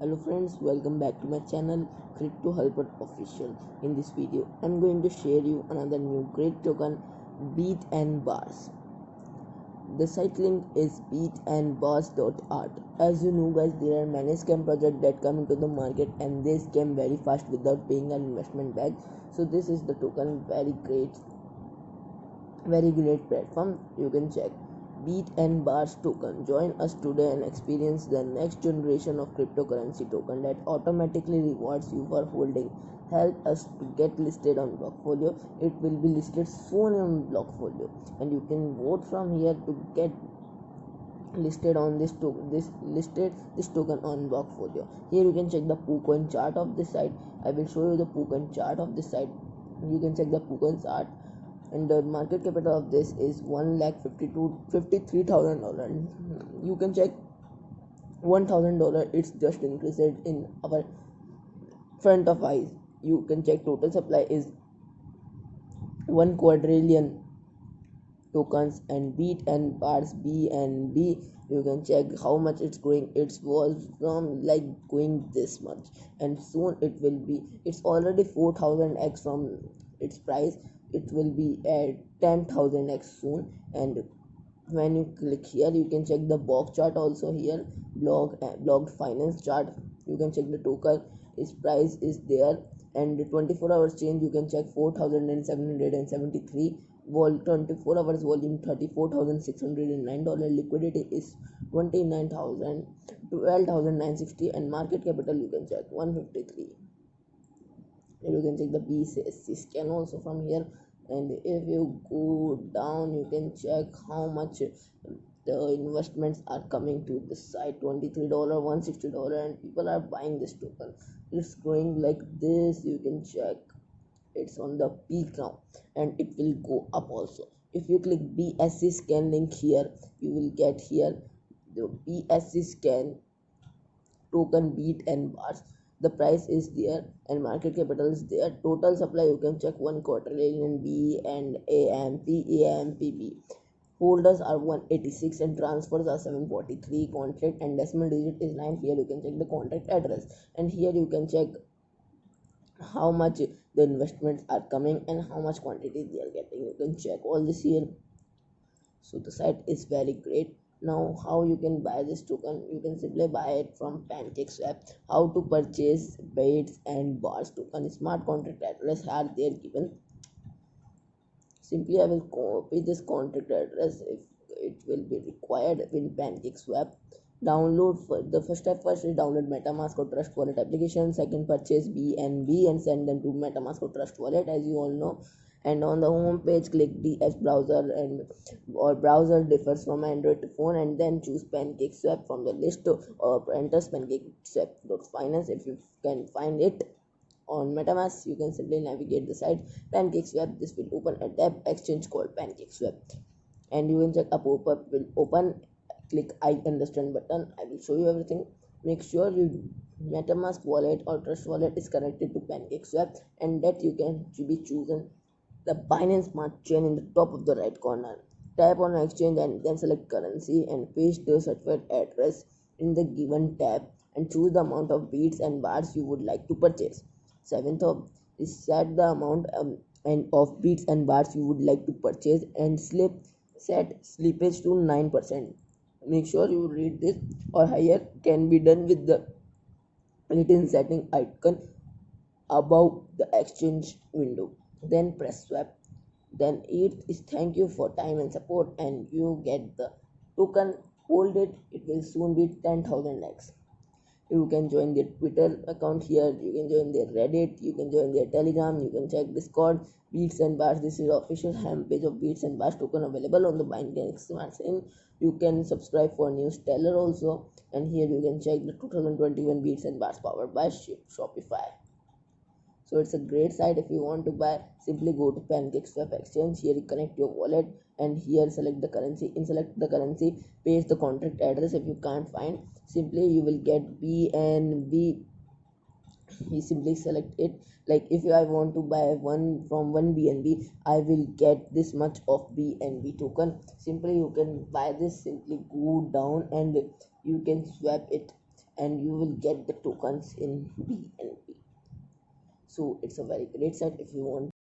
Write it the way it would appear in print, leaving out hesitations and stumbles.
Hello friends, welcome back to my channel Crypto Helper Official. In this video, I'm going to share you another new great token, Beat and Bars. The site link is beatandbars.art. As you know guys, there are many scam projects that come into the market and they scam very fast without paying an investment back. So this is the token, very great platform. You can check Beat and Bars token. Join us today and experience the next generation of cryptocurrency token that automatically rewards you for holding. Help us to get listed on Blockfolio. It will be listed soon on Blockfolio, and you can vote from here to get listed on this token on Blockfolio. Here you can check the PooCoin chart of this site. I will show you the PooCoin chart of this site. You can check the PooCoin chart, and the market capital of this is $1,53,000. You can check $1,000. It's just increased in our front of eyes. You can check total supply is 1 quadrillion tokens, and Beat and Bars BNB. You can check how much it's going. It was from like going this much, and soon it's already 4,000x from its price. It will be at 10,000x soon. And when you click here, you can check the block chart also. Here blocked finance chart, you can check the token. Its price is there, and the 24 hours change, you can check 4,773. 24 hours volume $34,609. Liquidity is 29,000, 12,960, and market capital you can check 153. You can check the BCSC scan also from here. And if you go down, you can check how much the investments are coming to this site. $23, $160, and people are buying this token. It's going like this. You can check it's on the peak now, and it will go up also. If you click BSC scan link here, you will get here the BSC scan token Beat and Bars. The price is there and market capital is there. Total supply you can check 1 quadrillion B and AMPB. Holders are 186 and transfers are 743. Contract and decimal digit is 9. Here you can check the contract address, and here you can check how much the investments are coming and how much quantity they are getting. You can check all this here. So the site is very great. Now how you can buy this token? You can simply buy it from PancakeSwap. How to purchase Beats and Bars token? Smart contract address are there given. Simply I will copy this contract address if it will be required in PancakeSwap. Download for the first is download MetaMask or Trust Wallet application. Second, purchase BNB and send them to MetaMask or Trust Wallet, as you all know. And on the home page, click DS browser, and or browser differs from Android to phone, and then choose PancakeSwap from the list, or enter PancakeSwap.finance. If you can find it on MetaMask, you can simply navigate the site PancakeSwap. This will open a tab exchange called PancakeSwap, and you can check a pop-up will open. Click I understand button. I will show you everything. Make sure your MetaMask wallet or Trust Wallet is connected to PancakeSwap, and that you can be chosen the Binance Smart Chain in the top of the right corner. Tap on exchange and then select currency and paste the certified address in the given tab, and choose the amount of Beats and Bars you would like to purchase. Seventh is set the amount and of Beats and Bars you would like to purchase, and set slippage to 9%. Make sure you read this, or higher can be done with the written setting icon above the exchange window. Then press swap. Then it is thank you for time and support, and you get the token. Hold it. It will soon be 10,000x. You can join their Twitter account here. You can join their Reddit. You can join their Telegram. You can check Discord. Beats and Bars. This is the official homepage of Beats and Bars token available on the Binance Smart Chain. You can subscribe for Newsteller also, and here you can check the 2021 Beats and Bars powered by Shopify. So it's a great site. If you want to buy, simply go to PancakeSwap exchange. Here you connect your wallet, and here select the currency. In select the currency, paste the contract address. If you can't find, simply you will get BNB. You simply select it. Like if I want to buy one BNB, I will get this much of BNB token. Simply you can buy this. Simply go down and you can swap it, and you will get the tokens in BNB. So it's a very great site if you want